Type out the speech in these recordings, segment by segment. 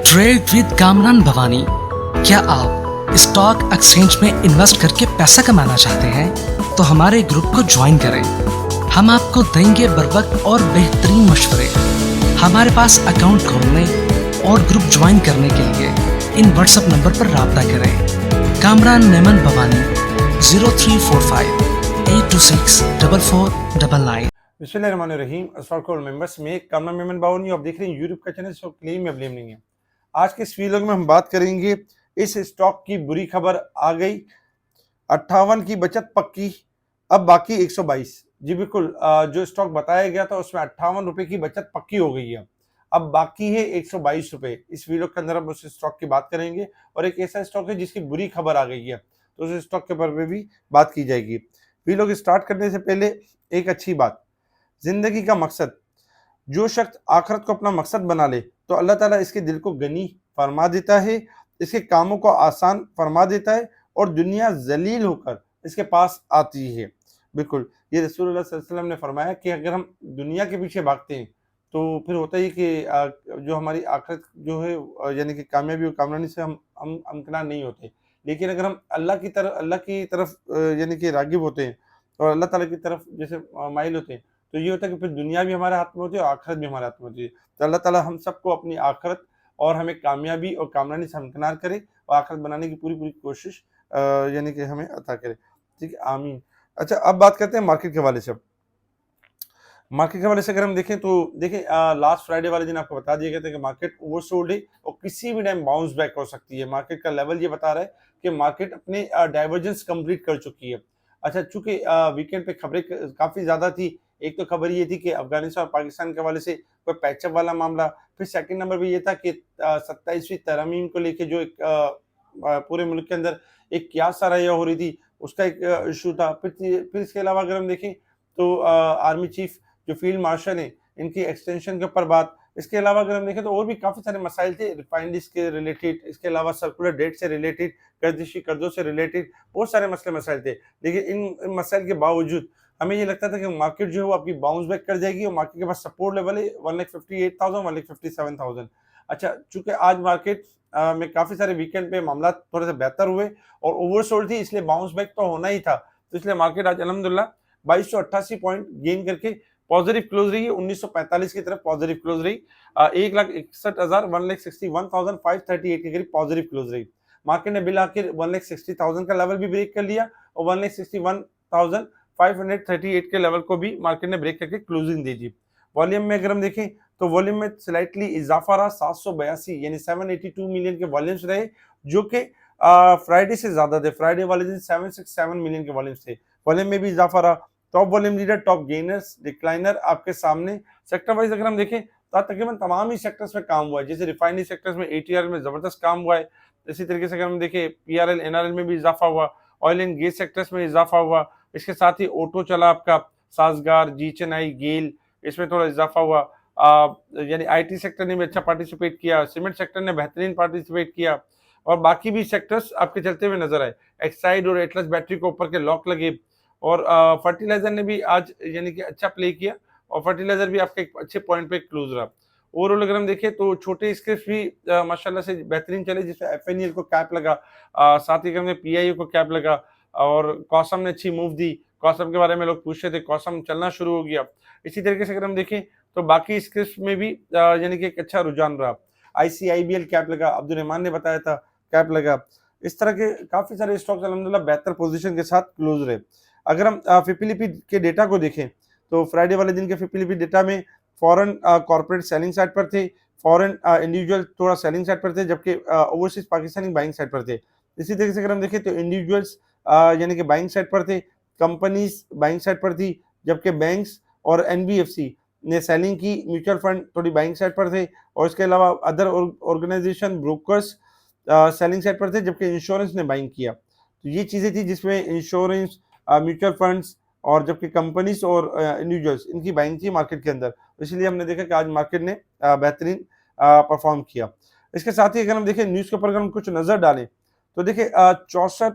Trade with Kamran Bhavani. क्या आप stock exchange में इन्वेस्ट करके पैसा कमाना चाहते हैं तो हमारे ग्रुप को ज्वाइन करें। हम आपको देंगे बर वक्त और बेहतरीन मशवरे। हमारे पास अकाउंट खोलने और ग्रुप ज्वाइन करने के लिए इन व्हाट्सएप नंबर पर राब्ता करें। कामरान मेमन भवानी 0345 826 4499। बिस्मिल्लाहिर्रहमानिर्रहीम। अस्सलाम वालेकुम मेंबर्स, में कामरान मेमन बावनी आप देख रहे हैं यूट्यूब का चैनल। सो क्लेम में ब्लेम नहीं है। आज के इस वीडियो में हम बात करेंगे इस स्टॉक की बुरी खबर आ गई। 58 की बचत पक्की, अब बाकी 122। जी बिल्कुल, जो स्टॉक बताया गया था उसमें 58 रुपए की बचत पक्की हो गई है। अब बाकी है 122 रुपए। इस वीडियो के अंदर हम उस स्टॉक की बात करेंगे और एक ऐसा स्टॉक है जिसकी बुरी खबर आ गई है, तो उस स्टॉक के बारे में भी बात की जाएगी। वीडियो को स्टार्ट करने से पहले एक अच्छी बात, जिंदगी का मकसद, जो शख्स आखिरत को अपना मकसद बना ले तो अल्लाह ताला इसके दिल को गनी फरमा देता है, इसके कामों को आसान फरमा देता है और दुनिया जलील होकर इसके पास आती है। बिल्कुल, ये रसूलुल्लाह सल्लल्लाहु अलैहि वसल्लम ने फरमाया कि अगर हम दुनिया के पीछे भागते हैं तो फिर होता ही कि जो हमारी आखिरत जो है यानी कि कामयाबी और कामरानी से हम अमकनान नहीं होते। लेकिन अगर हम अल्लाह की तरफ यानी कि रागिब होते हैं और अल्लाह ताला की तरफ जैसे माइल होते हैं, तो ये होता है कि फिर दुनिया भी हमारे हाथ में होती है और आखिरत भी हमारे हाथ में होती है। तो अल्लाह ताला हम सबको अपनी आखिरत और हमें कामयाबी और कामरानी से हमकिनार करे और आखिरत बनाने की पूरी कोशिश यानी कि हमें अता करे। ठीक है, आमीन। अच्छा, अब बात करते हैं मार्केट के हवाले से। मार्केट के हवाले से अगर हम देखें तो देखिए, लास्ट फ्राइडे वाले दिन आपको बता दिया गया था कि मार्केट ओवरसोल्ड है और किसी भी टाइम बाउंस बैक हो सकती है। मार्केट का लेवल ये बता रहा है कि मार्केट अपने डाइवर्जेंस कंप्लीट कर चुकी है। अच्छा, चूंकि वीकेंड पे खबरें काफी ज्यादा थी। एक तो खबर ये थी कि अफगानिस्तान और पाकिस्तान के हवाले से कोई पैचअप वाला मामला, फिर सेकंड नंबर पे ये था कि 27वीं तरमीम को लेके जो एक पूरे मुल्क के अंदर एक कियास साराया हो रही थी, उसका एक इशू था। फिर इसके अलावा अगर हम देखें तो आर्मी चीफ जो फील्ड मार्शल है, इनकी एक्सटेंशन के ऊपर बात। इसके अलावा अगर हम देखें तो और भी काफी सारे मसाइल थे रिफाइनरीज के रिलेटेड, इसके अलावा सर्कुलर डेट से रिलेटेड, गर्दिशी कर्जों से रिलेटेड बहुत सारे मसले मसाइल थे। लेकिन इन मसाइल के बावजूद हमें ये लगता था कि मार्केट जो है वो आपकी बाउंस बैक कर जाएगी और मार्केट के पास सपोर्ट लेवल है 1,58,000 1,57,000। अच्छा, चूंकि आज मार्केट में काफी सारे वीकेंड पे मामला थोड़े से बेहतर हुए और ओवरसोल्ड थी, इसलिए बाउंस बैक तो होना ही था। तो इसलिए मार्केट आज अल्हम्दुलिल्लाह 2288 पॉइंट गेन करके पॉजिटिव क्लोज रही है। 1945 की तरफ पॉजिटिव क्लोज रही। 1,61,161,538 के करीब पॉजिटिव क्लोज रही। मार्केट ने बिल आखिर 1,60,000 का लेवल भी ब्रेक कर लिया और 1,61,538 के लेवल को भी मार्केट ने ब्रेक करके क्लोजिंग दे दी। वॉल्यूम में अगर हम देखें तो वॉल्यूम में स्लाइटली इजाफा रहा, 782 यानी 782 मिलियन के वॉल्यूम्स रहे, जो कि फ्राइडे से ज्यादा थे। फ्राइडे वाले दिन 767 मिलियन के वॉल्यूम्स थे। वॉल्यूम में भी इजाफा रहा। Top volume leader, top gainers, decliner आपके सामने। सेक्टर वाइज अगर हम देखें तो तकरीबन तमाम ही सेक्टर्स में काम हुआ है। जैसे रिफाइनरी सेक्टर्स में एटीआर में जबरदस्त काम हुआ है। इसी तरीके से अगर हम देखें पीआरएल एनआरएल में भी इजाफा हुआ, ऑयल एंड गैस सेक्टर्स में इजाफा हुआ। इसके साथ ही ऑटो चला आपका, साजगार, जीचेनाई, गेल, इसमें थोड़ा इजाफा हुआ। यानी आईटी सेक्टर ने भी अच्छा पार्टिसिपेट किया, सीमेंट सेक्टर ने बेहतरीन पार्टिसिपेट किया और बाकी भी सेक्टर्स आपके चलते हुए नजर आए। एक्साइड और एटलस बैटरी को ऊपर के लॉक लगे और फर्टिलाइजर ने भी आज यानी कि अच्छा प्ले किया और फर्टिलाइजर भी आपके एक अच्छे पॉइंट पे क्लोज रहा। ओवरऑल अगर हम देखें तो छोटे स्क्रिप्ट भी माशाल्लाह से बेहतरीन चले, जिसमें एफएनएल को कैप लगा, साथ ही हमने पीआईओ को कैप लगा और कॉसम ने अच्छी मूव दी। कॉसम के बारे में लोग पूछ रहे थे, कॉसम चलना शुरू हो गया। इसी तरीके से अगर हम देखें तो बाकी स्क्रिप्ट में भी यानी कि एक अच्छा रुझान रहा। आईसीआईबीएल कैप लगा, अब्दुल रहमान ने बताया था कैप लगा। इस तरह के काफी सारे स्टॉक्स अल्हम्दुलिल्लाह बेहतर पोजीशन के साथ क्लोज रहे। अगर हम फिपिलिपी के डेटा को देखें तो फ्राइडे वाले दिन के फिपिलिपी डेटा में फॉरेन कॉर्पोरेट सेलिंग साइड पर थे, फॉरेन इंडिविजुअल थोड़ा सेलिंग साइड पर थे, जबकि ओवरसीज पाकिस्तानी बाइंग साइड पर थे। इसी तरीके से अगर हम देखें तो इंडिविजुअल्स यानी कि बाइंग साइड पर थे, कंपनीज बाइंग साइड पर थी, जबकि बैंक्स और एनबीएफसी ने सेलिंग की, म्यूचुअल फंड थोड़ी बाइंग साइड पर थे और इसके अलावा other organisation brokers selling side पर थे, जबकि इंश्योरेंस ने बाइंग किया। तो ये चीजें थी जिसमें इंश्योरेंस, म्यूचुअल फंड्स और जबकि कंपनीज और इंडिविजुअल्स इनकी बाइंग थी मार्केट के अंदर। इसलिए हमने देखा कि आज मार्केट ने बेहतरीन परफॉर्म किया। इसके साथ ही अगर हम देखें न्यूज के ऊपर अगर हम कुछ नजर डालें तो देखिए 64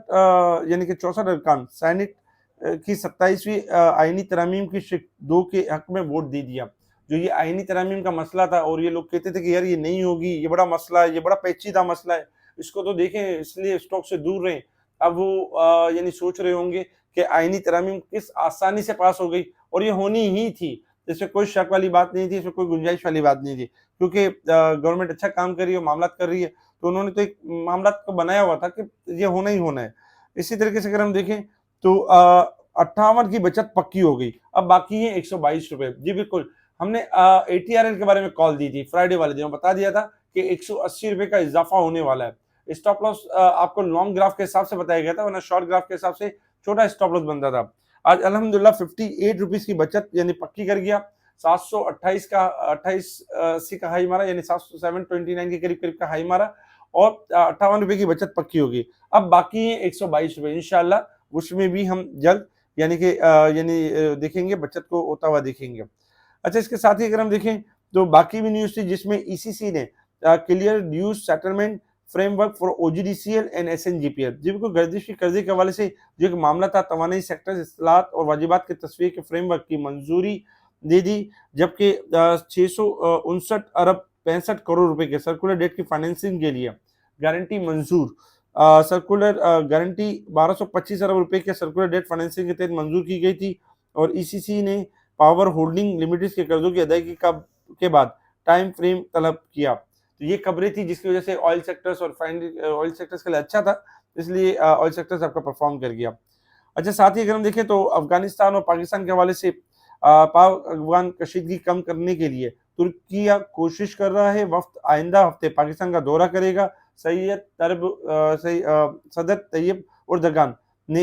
यानी कि 64 अरकान सैनिक की 27वीं आईनी तरमीम की शिक 2 के हक में वोट दे दिया, जो ये आईनी तरमीम का मसला था और ये लोग कहते थे कि यार ये नहीं होगी, ये बड़ा मसला है, ये बड़ा पेचीदा मसला है, इसको तो देखें, इसलिए स्टॉक से दूर रहें। अब वो यानी सोच रहे होंगे कि आईनी तरमीम किस आसानी से पास हो गई, और ये होनी ही थी, इसमें कोई शक वाली बात नहीं थी, इसमें कोई गुंजाइश वाली बात नहीं थी, क्योंकि गवर्नमेंट अच्छा काम कर रही है, मामला कर रही है, तो उन्होंने तो एक मामला को बनाया हुआ था कि ये होना ही होना है। इसी तरीके से अगर हम देखें तो 58 की बचत पक्की हो गई, अब बाकी है 122 रुपए। जी बिल्कुल, हमने ATRL के बारे में कॉल दी थी फ्राइडे वाले दिन, बता दिया था कि 180 रुपए का इजाफा होने वाला है। स्टॉप लॉस आपको लॉन्ग ग्राफ के हिसाब से बताया गया था, वरना शॉर्ट ग्राफ के हिसाब से छोटा स्टॉप लॉस बनता था। आज अल्हम्दुलिल्लाह 58 रुपीज की बचत यानी पक्की कर गया, 728 का 28 का हाई मारा, यानी 729 के करीब करीब का हाई मारा, और 58 रुपए की बचत पक्की होगी। अब बाकी है 122 रुपए, इंशाल्लाह उसमें भी हम जल्द यानी कि देखेंगे, बचत को होता हुआ देखेंगे। अच्छा, इसके साथ ही अगर हम देखें तो बाकी भी न्यूज थी, जिसमें ECC ने clear dues settlement framework for OGDCL and SNGPL, जी बिल्कुल, गर्दिश की कर्जे के हवाले से जो एक मामला था, तवानाई सेक्टर इस्लाहत और वाजिबात के तस्वीर के फ्रेमवर्क की मंजूरी दे दी, जबकि 659 अरब 65 करोड़ रुपए के सर्कुलर डेट की फाइनेंसिंग के लिए गारंटी मंजूर। सर्कुलर गारंटी 1225 अरब रुपए के सर्कुलर डेट फाइनेंसिंग के तहत मंजूर की गई थी, और ECC ने पावर होल्डिंग लिमिटेड के कर्जों की अदायगी के बाद टाइम फ्रेम तलब किया। तो ये खबरें थी जिसकी वजह से ऑयल सेक्टर्स और ऑयल सेक्टर्स के लिए अच्छा था, इसलिए ऑयल सेक्टर्स आपका परफॉर्म कर गया। अच्छा, साथ ही अगर हम देखें तो अफगानिस्तान और पाकिस्तान के हवाले से पाक अफगान कशीदगी कम करने के लिए तुर्किया कोशिश कर रहा है। वफ्द आइंदा हफ्ते पाकिस्तान का दौरा करेगा। सदर तैयब उर्दगान ने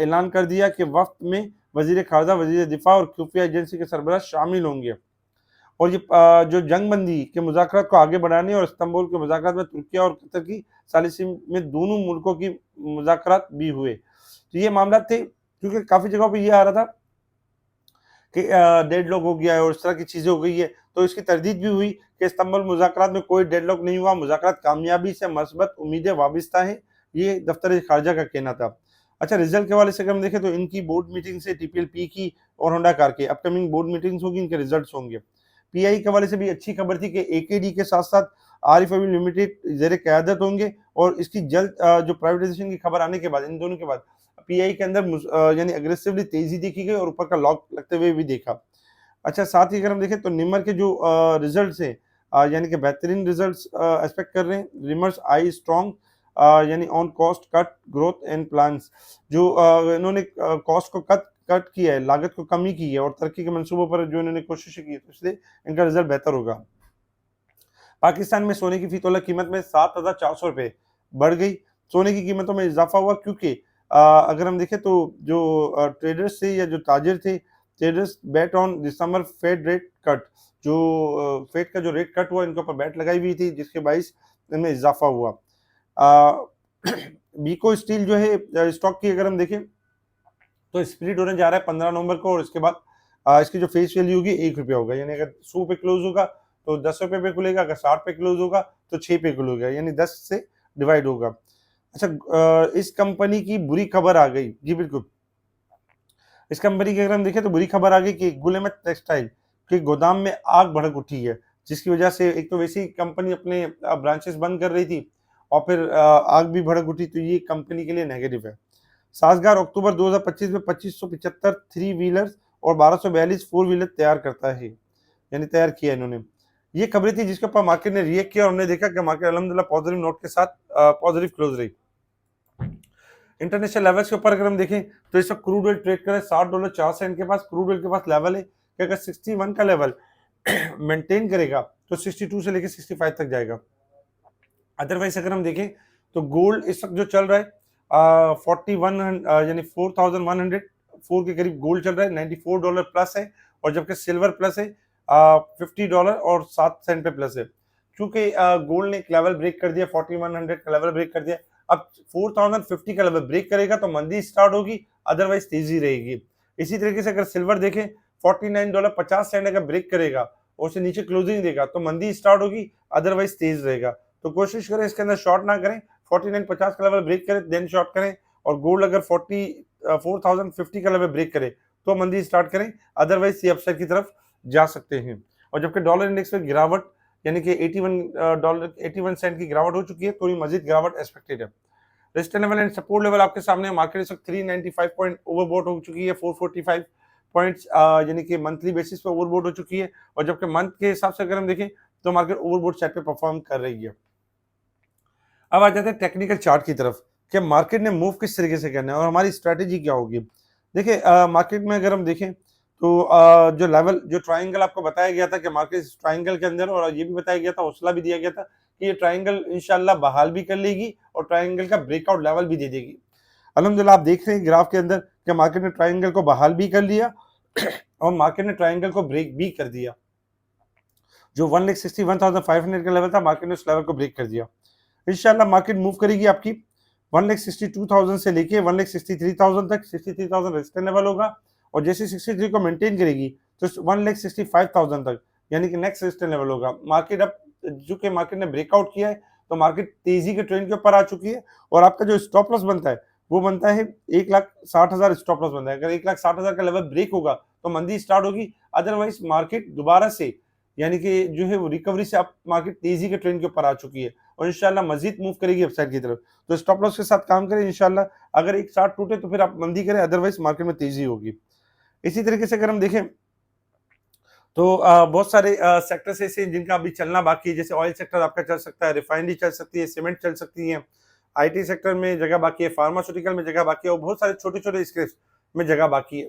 ऐलान कर दिया कि वफ्द में वजीर खारजा, वजीर दिफा और खुफिया एजेंसी के सरबराह शामिल होंगे, और ये जो जंगबंदी के मुज़ाकरात को आगे बढ़ाने और इस्तांबुल के मुज़ाकरात में तुर्किया और कतर की सालिसी में दोनों मुल्कों की मुज़ाकरात भी हुए। तो ये मामला थे, क्योंकि काफ़ी जगहों पे ये आ रहा था कि डेडलॉक हो गया है और इस तरह की चीज़ें हो गई है, तो इसकी तरदीद भी हुई कि इस्तांबुल मुज़ाकरात में कोई डेडलॉक नहीं हुआ, मुज़ाकरात कामयाबी से मस्बत उम्मीदें वाबिस्ता हैं, ये दफ्तर खारजा का कहना था। अच्छा, रिजल्ट के हवाले से अगर हम देखें तो इनकी बोर्ड मीटिंग से TPLP की और होंडा कार के अपकमिंग बोर्ड मीटिंग्स होगी, इनके रिजल्ट्स होंगे। PI के हवाले से भी अच्छी खबर थी कि AKD के साथ साथ आरिफ अवी लिमिटेड ज़ेर क़यादत होंगे, और इसकी जल्द जो प्राइवेटाइजेशन की खबर आने के बाद, इन दोनों के बाद PI के अंदर यानी अग्रेसिवली तेजी देखी गई और ऊपर का लॉक लगते हुए भी देखा। अच्छा, साथ ही अगर हम देखें तो निमर के जो रिजल्ट्स हैं, यानी कि बेहतरीन रिजल्ट्स एक्सपेक्ट कर रहे हैं। निमर्स आई स्ट्रॉन्ग यानी on cost cut growth and plans, जो इन्होंने कॉस्ट को कट किया है, लागत को कमी की है, और तरक्की के मंसूबों पर जो इन्होंने कोशिश की है, तो इसलिए इनका रिजल्ट बेहतर होगा। पाकिस्तान में सोने की फी तोला कीमत में 7,400 रुपये बढ़ गई। सोने की कीमतों में इजाफा हुआ क्योंकि अगर हम देखें तो जो ट्रेडर्स थे या जो ताजिर थे, traders bet on December Fed rate cut, जो फेड का जो रेट कट हुआ, इनके ऊपर बैट लगाई हुई थी, जिसके बाइस इनमें इजाफा हुआ। बीको स्टील जो है स्टॉक की अगर हम देखें तो स्प्लिट होने जा रहा है 15 नवंबर को, और इसके बाद इसकी जो फेस वैल्यू होगी 1 रुपया होगा, यानी अगर 100 पे क्लोज होगा तो 10 रुपये पे खुलेगा, अगर 60 पे क्लोज होगा तो 6 पे खुलेगा, यानी 10 से डिवाइड होगा। अच्छा, इस कंपनी की बुरी खबर आ गई, जी बिल्कुल, इस कंपनी की अगर हम देखें तो बुरी खबर आ गई कि गुलेमत टेक्सटाइल के गोदाम में आग भड़क उठी है, जिसकी वजह से एक तो वैसे ही कंपनी अपने ब्रांचेस बंद कर रही थी, और फिर आग भी भड़क उठी, तो ये कंपनी के लिए नेगेटिव है। साजगार अक्टूबर 2025 में 2575 थ्री व्हीलर्स और 1242 फोर व्हीलर तैयार करता है, यानी तैयार किया इन्होंने। ये खबरें थी जिसके ऊपर मार्केट ने रिएक्ट किया, और हमने देखा कि मार्केट अल्हम्दुलिल्लाह पॉजिटिव नोट के साथ पॉजिटिव क्लोज रही। इंटरनेशनल लेवल्स के ऊपर अगर हम देखें तो इस वक्त क्रूड ऑयल ट्रेड करें $60.04 के पास। क्रूड ऑयल के पास लेवल है कि अगर 61 का लेवल मेंटेन करेगा तो 62 से लेकर 65 तक जाएगा। अदरवाइज अगर हम देखें तो गोल्ड इस वक्त जो चल रहा है 41 यानी 4104 के करीब गोल्ड चल रहा है, $94 प्लस है, और जबकि सिल्वर प्लस है $50 और 7 सेंट पे प्लस है, क्योंकि गोल्ड ने एक लेवल ब्रेक कर दिया, 4100 का लेवल ब्रेक कर दिया। अब 4050 का लेवल ब्रेक करेगा तो मंदी स्टार्ट होगी, अदरवाइज तेजी रहेगी। इसी तरीके से अगर सिल्वर देखें $49.50 अगर ब्रेक करेगा और उससे नीचे क्लोजिंग देगा तो मंदी स्टार्ट होगी, अदरवाइज तेज रहेगा। तो कोशिश करें इसके अंदर शॉर्ट ना करें, 49.50 का लेवल ब्रेक करें देन शॉर्ट करें, और गोल्ड अगर 4050 का लेवल ब्रेक करे तो मंदी स्टार्ट करें, अदरवाइज ये अपसाइड की तरफ जा सकते हैं। और जबकि डॉलर इंडेक्स में गिरावट यानी कि $81 सेंट की गिरावट हो चुकी है, थोड़ी मजीद गिरावट एक्सपेक्टेड है। Resistance level and support level आपके सामने, मार्केट इस वक्त 395 पॉइंट ओवरबॉट हो चुकी है, 445 पॉइंट्स यानी कि मंथली बेसिस पे ओवरबॉट हो चुकी है, और जबकि मंथ के हिसाब से अगर हम देखें तो मार्केट ओवरबॉट साइड पे परफॉर्म कर रही है। अब आ जाते हैं टेक्निकल चार्ट की तरफ कि मार्केट ने मूव किस तरीके से करना है और हमारी स्ट्रेटेजी क्या होगी। देखिए मार्केट में अगर हम देखें तो जो लेवल जो ट्रायंगल आपको बताया गया था कि मार्केट इस ट्रायंगल के अंदर, और ये भी बताया गया था, हौसला भी दिया गया था कि ये ट्रायंगल इंशाल्लाह बहाल भी कर लेगी और ट्रायंगल का ब्रेकआउट लेवल भी दे देगी। अल्हम्दुलिल्लाह आप देख रहे हैं ग्राफ के अंदर कि मार्केट ने ट्रायंगल को बहाल भी कर लिया और मार्केट ने ट्रायंगल को ब्रेक भी कर दिया। जो 1,61,500 का लेवल था, मार्केट ने उस लेवल को ब्रेक कर दिया। इंशाल्लाह मार्केट मूव करेगी आपकी 1,62,000 से लेके 1,63,000 तक। 63,000 रेजिस्टेंस लेवल होगा, और जैसे 63 को मेंटेन करेगी तो 1,65,000 तक यानी कि नेक्स्ट रेजिस्टेंस लेवल होगा। मार्केट अब चूंकि मार्केट ने ब्रेकआउट किया है तो मार्केट तेजी के ट्रेंड के ऊपर आ चुकी है, और आपका जो स्टॉप लॉस बनता है वो बनता है 1,60,000 स्टॉप लॉस बनता है। अगर 1,60,000 का लेवल ब्रेक होगा तो मंदी स्टार्ट होगी, अदरवाइज मार्केट दोबारा से यानी कि जो है वो रिकवरी से अब मार्केट तेजी के ट्रेंड के ऊपर आ चुकी है और इंशाल्लाह मजीद मूव करेगी अपसाइड की तरफ। तो स्टॉप लॉस के साथ काम करें इंशाल्लाह, अगर एक चार्ट टूटे तो फिर आप मंदी करें, अदरवाइज मार्केट में तेजी होगी। इसी तरीके से अगर हम देखें तो बहुत सारे सेक्टर्स ऐसे हैं जिनका अभी चलना बाकी है, जैसे ऑयल सेक्टर आपका चल सकता है, रिफाइनरी चल सकती है, सीमेंट चल सकती है, आईटी सेक्टर में जगह बाकी है, फार्मास्यूटिकल में जगह बाकी है, और बहुत सारे छोटे छोटे स्क्रिप्ट में जगह बाकी है।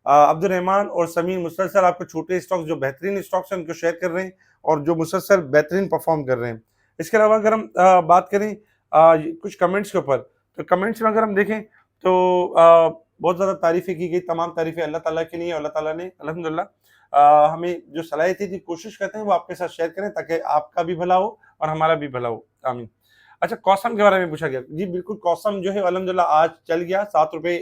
अब्दुल रहमान और समीर मुसलसल आपको छोटे स्टॉक्स जो बेहतरीन स्टॉक्स हैं उनको शेयर कर रहे हैं और जो मुसलसल बेहतरीन परफॉर्म कर रहे हैं। इसके अलावा अगर हम बात करें कुछ कमेंट्स के ऊपर, तो कमेंट्स में अगर हम देखें तो बहुत ज़्यादा तारीफें की गई, तमाम तारीफें अल्लाह ताला के लिए। अल्लाह ताला ने अल्हम्दुलिल्लाह हमें जो सलाहियत थी कोशिश करते हैं वो आपके साथ शेयर करें ताकि आपका भी भला हो और हमारा भी भला हो, आमीन। अच्छा, कॉसम के बारे में पूछा गया, जी बिल्कुल, कॉसम जो है अल्हम्दुलिल्लाह आज चल गया ₹7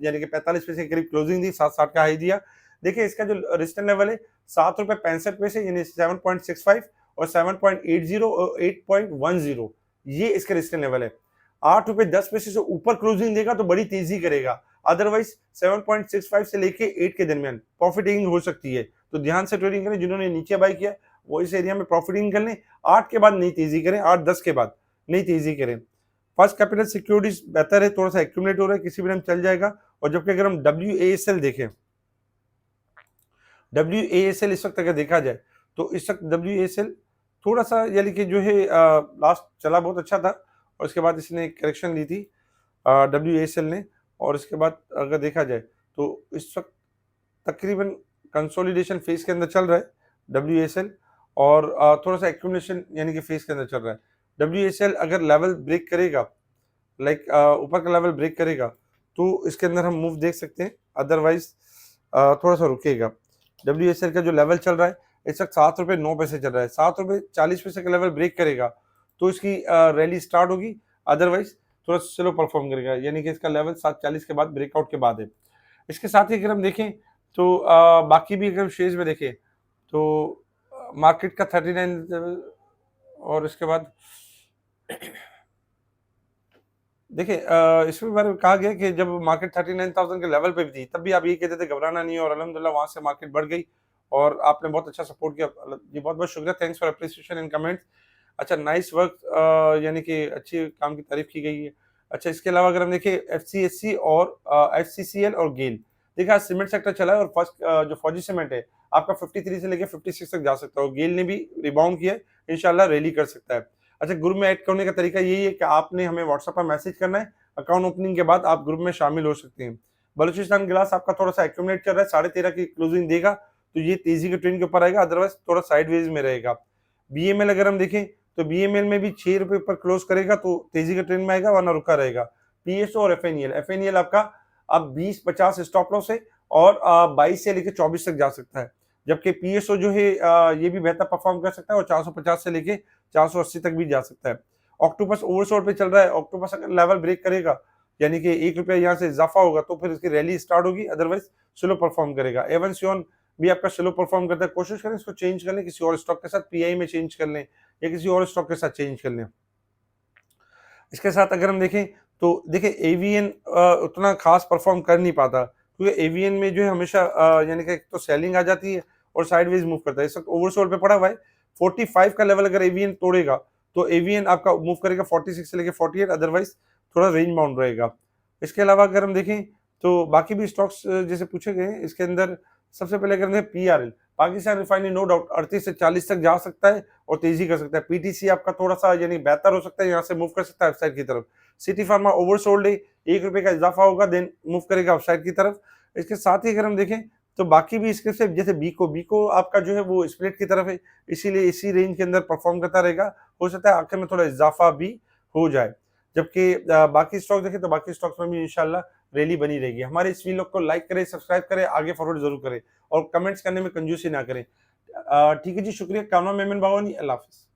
यानी कि 45 पैसे के करीब क्लोजिंग दी, 7.60 का हाई दिया। देखिए इसका जो रेजिस्टेंस लेवल है ₹7.65 यानी 7.65 और 7.80 और 8.10, ये इसका रेजिस्टेंस लेवल है। ₹8.10 से ऊपर क्लोजिंग देगा तो बड़ी तेजी करेगा, अदरवाइज 7.65 से लेके 8 के दरमियान प्रॉफिटिंग हो सकती है। तो ध्यान से ट्रेडिंग करें, जिन्होंने नीचे बाई किया वो इस एरिया में प्रॉफिटिंग कर लें। 8 के बाद नहीं तेजी करें, 8-10 के बाद नहीं तेजी करें। फर्स्ट कैपिटल सिक्योरिटीज बेहतर है, थोड़ा सा एक्यूमुलेट हो रहा है, किसी भी टाइम चल जाएगा। और जबकि अगर हम WASL देखें, WASL इस वक्त अगर देखा जाए तो इस वक्त WASL थोड़ा सा यानी कि जो है लास्ट चला बहुत अच्छा था और इसके बाद इसने करेक्शन ली थी WASL ने, और इसके बाद अगर देखा जाए तो इस वक्त तकरीबन कंसोलिडेशन फेज के अंदर चल रहा है WASL, और थोड़ा सा एक्यूमुलेशन यानी कि फेज के अंदर चल रहा है। WASL अगर लेवल ब्रेक करेगा, लाइक ऊपर का लेवल ब्रेक करेगा तो इसके अंदर हम मूव देख सकते हैं, अदरवाइज थोड़ा सा रुकेगा। WASL का जो लेवल चल रहा है इस वक्त ₹7.09 चल रहा है, ₹7.40 का लेवल ब्रेक करेगा तो इसकी रैली स्टार्ट होगी, अदरवाइज थोड़ा स्लो परफॉर्म करेगा, यानी कि इसका लेवल 7.40 के बाद ब्रेकआउट के बाद है। इसके साथ ही अगर हम देखें तो बाकी भी अगर शेयर्स में देखें तो मार्केट का 39 और इसके बाद देखिए इसमें बारे में कहा गया कि जब मार्केट 39,000 के लेवल पे भी थी तब भी आप ये कहते थे घबराना नहीं है, और अल्हम्दुलिल्लाह वहां से मार्केट बढ़ गई और आपने बहुत अच्छा सपोर्ट किया, जी बहुत बहुत शुक्रिया, thanks for appreciation in comments. अच्छा, नाइस वर्क, यानी कि अच्छे काम की तारीफ की गई है। अच्छा, इसके अलावा अगर हम देखें FCSC और FCCL और गेल, देखिए आज सीमेंट सेक्टर चला है और फर्स्ट जो फौजी सीमेंट है आपका 53 से लेकर 56 तक जा सकता है, और गेल ने भी रिबाउंड किया है, इंशाल्लाह रैली कर सकता है। अच्छा, ग्रुप में ऐड करने का तरीका यही है कि आपने हमें व्हाट्सएप पर मैसेज करना है, अकाउंट ओपनिंग के बाद आप ग्रुप में शामिल हो सकते हैं। बलूचिस्तान गिलास आपका थोड़ा सा एक्यूमुलेट कर रहा है, 13.5 की क्लोजिंग देगा तो ये तेजी के ट्रेंड के ऊपर आएगा, अदरवाइज थोड़ा साइडवेज में रहेगा। BML अगर हम देखें तो BML में भी ₹6 पर क्लोज करेगा तो तेजी के ट्रेंड में आएगा, वरना रुका रहेगा। PSO और FNEL आपका अब 20-50 स्टॉप लॉस है और 22 से लेकर 24 तक जा सकता है, जबकि PSO जो है ये भी बेहतर परफॉर्म कर सकता है और 450 से लेके 480 तक भी जा सकता है। ऑक्टोपस ओवरसोल्ड पे चल रहा है, ऑक्टोपस अगर लेवल ब्रेक करेगा यानी कि ₹1 यहाँ से इजाफा होगा तो फिर इसकी रैली स्टार्ट होगी, अदरवाइज स्लो परफॉर्म करेगा। एवन सियोन भी आपका स्लो परफॉर्म करता है, कोशिश करें इसको चेंज कर लें, किसी और स्टॉक के साथ PI में चेंज कर लें या किसी और स्टॉक के साथ चेंज कर लें। इसके साथ अगर हम देखें तो देखिए एवीएन उतना खास परफॉर्म कर नहीं पाता, क्योंकि एवीएन में जो है हमेशा यानी कि तो सेलिंग आ जाती है और साइडवेज मूव करता है। इस वक्त ओवरसोल्ड पे पड़ा हुआ है। 45 का लेवल अगर एवीएन तोड़ेगा तो एवीएन आपका मूव करेगा 46 से लेकर 48, अदरवाइज थोड़ा रेंज बाउंड रहेगा। इसके अलावा अगर हम देखें तो बाकी भी स्टॉक्स जैसे पूछे गए हैं, इसके अंदर सबसे पहले अगर देखें PRL, Pakistan refinery no doubt 38 से 40 तक जा सकता है और तेजी कर सकता है। पीटीसी आपका थोड़ा सा यानी बेहतर हो सकता है, यहाँ से मूव कर सकता है अपसाइड की तरफ। सिटी फार्मा ओवरसोल्ड है, ₹1 का इजाफा होगा देन मूव करेगा अपसाइड की तरफ। इसके साथ ही अगर हम देखें तो बाकी भी इसके से जैसे बीको आपका जो है वो स्प्लिट की तरफ है, इसीलिए इसी रेंज के अंदर परफॉर्म करता रहेगा। हो सकता है आखिर में थोड़ा इजाफा भी हो जाए। जबकि बाकी स्टॉक देखें तो बाकी स्टॉक्स में भी इंशाल्लाह रैली बनी रहेगी। हमारे इस वीडियो को लाइक करें, सब्सक्राइब करें, आगे फॉरवर्ड जरूर करें और कमेंट्स करने में कंजूसी ना करें। ठीक है जी, शुक्रिया। कामना मेमन बावानी, अल्लाह हाफिज़।